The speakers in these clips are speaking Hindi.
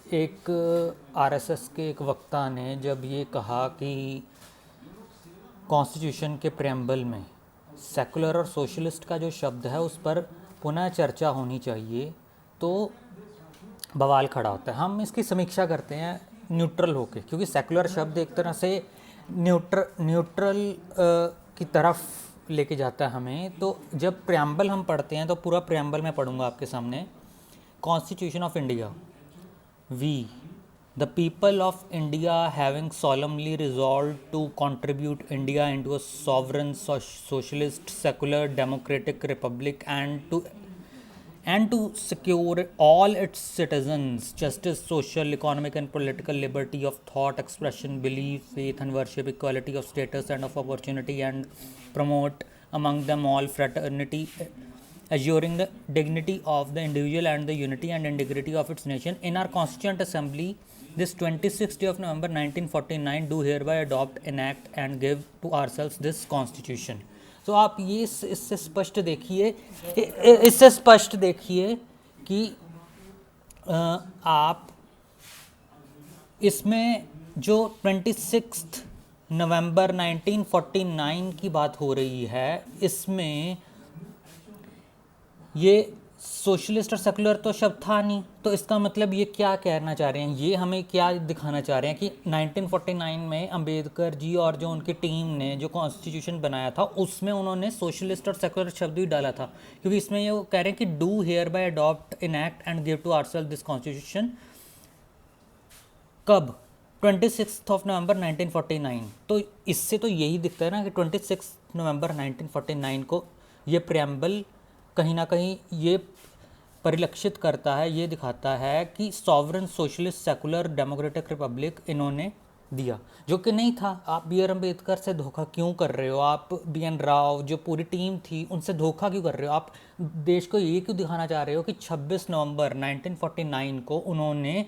एक आरएसएस के एक वक्ता ने जब ये कहा कि कॉन्स्टिट्यूशन के प्रेम्बल में सेकुलर और सोशलिस्ट का जो शब्द है उस पर पुनः चर्चा होनी चाहिए, तो बवाल खड़ा होता है। हम इसकी समीक्षा करते हैं न्यूट्रल होके, क्योंकि सेकुलर शब्द एक तरह से न्यूट्रल की तरफ लेके जाता है हमें। तो जब प्रेम्बल हम पढ़ते हैं तो पूरा प्रेम्बल मैं पढ़ूंगा आपके सामने। Constitution of India, We, the people of India, having solemnly resolved to contribute India into a sovereign, socialist, secular, democratic republic, and to secure all its citizens justice, social, economic, and political liberty of thought, expression, belief, faith, and worship, equality of status and of opportunity, and promote among them all fraternity, assuring the dignity of the individual and the unity and integrity of its nation. In our Constituent Assembly, this 26th day of November 1949, do hereby adopt, enact, and give to ourselves this Constitution. तो आप ये इससे स्पष्ट देखिए, कि आप इसमें जो 26 नवंबर 1949 की बात हो रही है, इसमें ये सोशलिस्ट और सेकुलर तो शब्द था नहीं। तो इसका मतलब ये क्या कहना चाह रहे हैं, ये हमें क्या दिखाना चाह रहे हैं कि 1949 में अंबेडकर जी और जो उनकी टीम ने जो कॉन्स्टिट्यूशन बनाया था उसमें उन्होंने सोशलिस्ट और सेकुलर शब्द भी डाला था। क्योंकि इसमें ये कह रहे हैं कि do hereby adopt, enact and give to ourselves this constitution. कब? 26 नवंबर 1949। तो इससे तो यही दिखता है ना कि 26 नवंबर 1949 को ये प्रेम्बल कहीं ना कहीं ये परिलक्षित करता है, ये दिखाता है कि sovereign, socialist, secular, democratic Republic इन्होंने दिया, जो कि नहीं था। आप बी आर अम्बेडकर से धोखा क्यों कर रहे हो? आप बी एन राव, जो पूरी टीम थी, उनसे धोखा क्यों कर रहे हो? आप देश को ये क्यों दिखाना चाह रहे हो कि 26 नवंबर 1949 को उन्होंने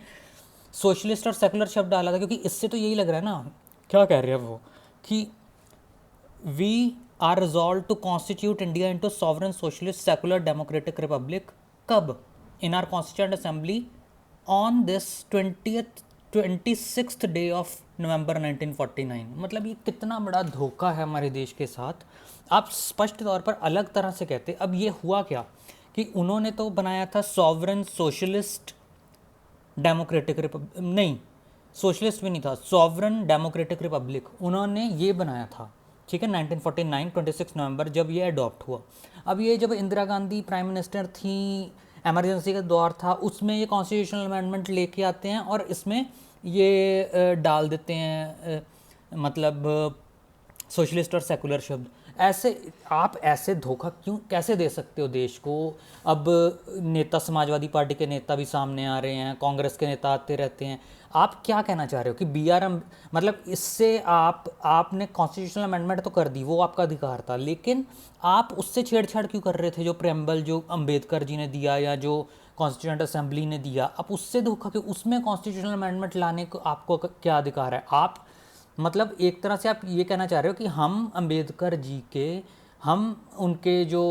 सोशलिस्ट और सेकुलर शब्द डाला था? क्योंकि इससे तो यही लग रहा है ना, क्या कह रहे हैं वो, कि we are resolve to constitute India into sovereign, socialist, secular, democratic republic. कब? In our constituent assembly on this 26th day of November 1949। मतलब ये कितना बड़ा धोखा है हमारे देश के साथ। आप स्पष्ट तौर पर अलग तरह से कहते। अब ये हुआ क्या कि उन्होंने तो बनाया था सॉवरन, सोशलिस्ट, डेमोक्रेटिक रिपब्लिक, नहीं सोशलिस्ट भी नहीं था, सॉवरन डेमोक्रेटिक रिपब्लिक उन्होंने ये बनाया था, ठीक है। 1949 26 नवंबर जब ये अडॉप्ट हुआ। अब ये जब इंदिरा गांधी प्राइम मिनिस्टर थी, एमरजेंसी का दौर था, उसमें ये कॉन्स्टिट्यूशनल अमेंडमेंट लेके आते हैं और इसमें ये डाल देते हैं मतलब सोशलिस्ट और सेकुलर शब्द। ऐसे आप ऐसे धोखा क्यों, कैसे दे सकते हो देश को? अब नेता, समाजवादी पार्टी के नेता भी सामने आ रहे हैं, कांग्रेस के नेता आते रहते हैं। आप क्या कहना चाह रहे हो कि बीआरएम, मतलब इससे आपने कॉन्स्टिट्यूशनल अमेंडमेंट तो कर दी, वो आपका अधिकार था, लेकिन आप उससे छेड़छाड़ क्यों कर रहे थे? जो प्रेम्बल जो अंबेडकर जी ने दिया या जो कॉन्स्टिट्यूएंट असेंबली ने दिया, आप उससे धोखा क्यों? उसमें कॉन्स्टिट्यूशनल अमेंडमेंट लाने को आपको क्या अधिकार है? आप मतलब एक तरह से आप ये कहना चाह रहे हो कि हम अंबेडकर जी के, हम उनके जो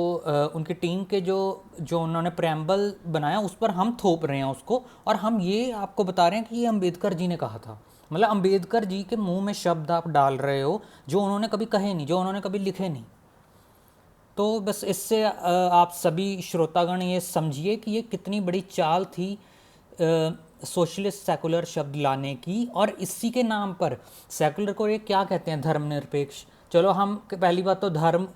उनकी टीम के जो उन्होंने प्रेम्बल बनाया उस पर हम थोप रहे हैं उसको, और हम ये आपको बता रहे हैं कि ये अंबेडकर जी ने कहा था। मतलब अंबेडकर जी के मुंह में शब्द आप डाल रहे हो जो उन्होंने कभी कहे नहीं, जो उन्होंने कभी लिखे नहीं। तो बस इससे आप सभी श्रोतागण ये समझिए कि ये कितनी बड़ी चाल थी सोशलिस्ट सेकुलर शब्द लाने की। और इसी के नाम पर सेकुलर को ये क्या कहते हैं? धर्मनिरपेक्ष। चलो हम, पहली बात तो धर्म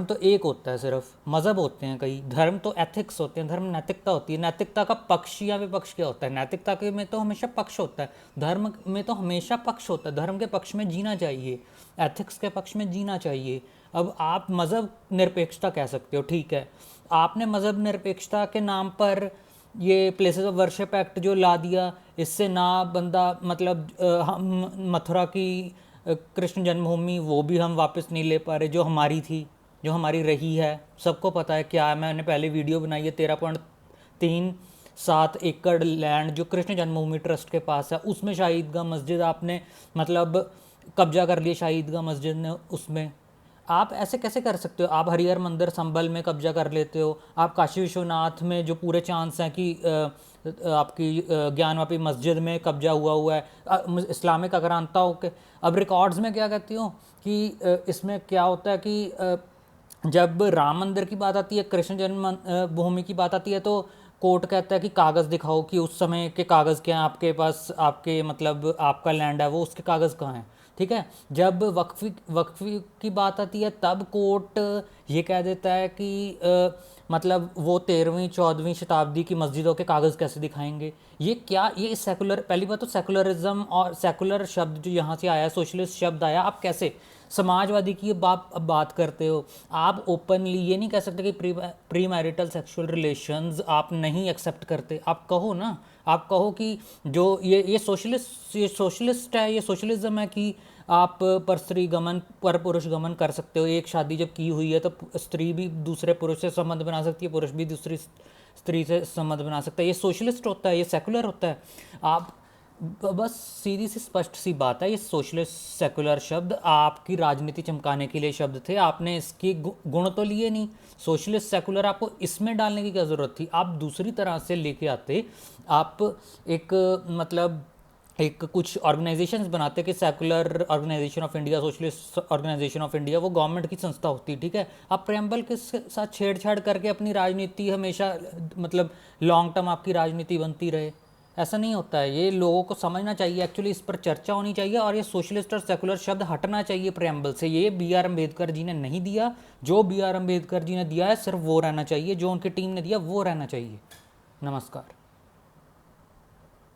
तो एक होता है, सिर्फ मज़हब होते हैं कई, धर्म तो एथिक्स होते हैं, धर्म नैतिकता होती है। नैतिकता का पक्ष या विपक्ष क्या होता है? नैतिकता के में तो हमेशा पक्ष होता है, धर्म में तो हमेशा पक्ष होता है। धर्म के पक्ष में जीना चाहिए, एथिक्स के पक्ष में जीना चाहिए। अब आप मज़हब निरपेक्षता कह सकते हो, ठीक है। आपने मज़हब निरपेक्षता के नाम पर ये प्लेसेस ऑफ वर्शिप एक्ट जो ला दिया, इससे ना बंदा, मतलब हम मथुरा की कृष्ण जन्मभूमि वो भी हम वापस नहीं ले पा रहे, जो हमारी थी, जो हमारी रही है। सबको पता है क्या है, मैंने पहले वीडियो बनाई है। 13.37 एकड़ लैंड जो कृष्ण जन्मभूमि ट्रस्ट के पास है, उसमें शाहीदगाह मस्जिद आपने मतलब कब्जा कर लिया, शाहीदगाह मस्जिद ने उसमें। आप ऐसे कैसे कर सकते हो? आप हरिहर मंदिर संभल में कब्जा कर लेते हो, आप काशी विश्वनाथ में जो पूरे चांस हैं कि आपकी ज्ञानवापी मस्जिद में कब्जा हुआ हुआ है इस्लामिक आक्रांताओं के। अब रिकॉर्ड्स में क्या कहती हूँ कि इसमें क्या होता है कि जब राम मंदिर की बात आती है, कृष्ण जन्म भूमि की बात आती है, तो कोर्ट कहता है कि कागज़ दिखाओ कि उस समय के कागज़ क्या हैं आपके पास, आपके मतलब आपका लैंड है वो, उसके कागज़ कहाँ हैं, ठीक है। जब वक्फी की बात आती है तब कोर्ट ये कह देता है कि मतलब वो 13वीं 14वीं शताब्दी की मस्जिदों के कागज़ कैसे दिखाएंगे। ये क्या, ये सेकुलर, पहली बात तो सेकुलरिज्म और सेकुलर शब्द जो यहाँ से आया, सोशलिस्ट शब्द आया, आप कैसे समाजवादी की बात करते हो। आप ओपनली ये नहीं कह सकते कि प्री मैरिटल सेक्सुअल रिलेशंस आप नहीं एक्सेप्ट करते। आप कहो ना, आप कहो कि जो ये सोशलिस्ट है, ये सोशलिज्म है कि आप पर स्त्री गमन पर पुरुष गमन कर सकते हो। एक शादी जब की हुई है तो स्त्री भी दूसरे पुरुष से संबंध बना सकती है, पुरुष भी दूसरी स्त्री से संबंध बना सकता है। ये सोशलिस्ट होता है, ये सेकुलर होता है। आप बस सीधी सी स्पष्ट सी बात है, ये सोशलिस्ट सेकुलर शब्द आपकी राजनीति चमकाने के लिए शब्द थे, आपने इसकी गुण तो लिए नहीं। सोशलिस्ट सेकुलर आपको इसमें डालने की क्या ज़रूरत थी? आप दूसरी तरह से लेके आते। आप एक मतलब एक कुछ ऑर्गेनाइजेशंस बनाते कि secular organisation of India, socialist organisation of India, वो गवर्नमेंट की संस्था होती, ठीक है। आप प्रेम्बल के साथ छेड़छाड़ करके अपनी राजनीति हमेशा मतलब लॉन्ग टर्म आपकी राजनीति बनती रहे, ऐसा नहीं होता है। ये लोगों को समझना चाहिए, एक्चुअली इस पर चर्चा होनी चाहिए और ये सोशलिस्ट और सेकुलर शब्द हटना चाहिए प्रेम्बल से। ये बी आर अम्बेडकर जी ने नहीं दिया, जो बी आर अम्बेडकर जी ने दिया है सिर्फ वो रहना चाहिए, जो उनकी टीम ने दिया वो रहना चाहिए। नमस्कार।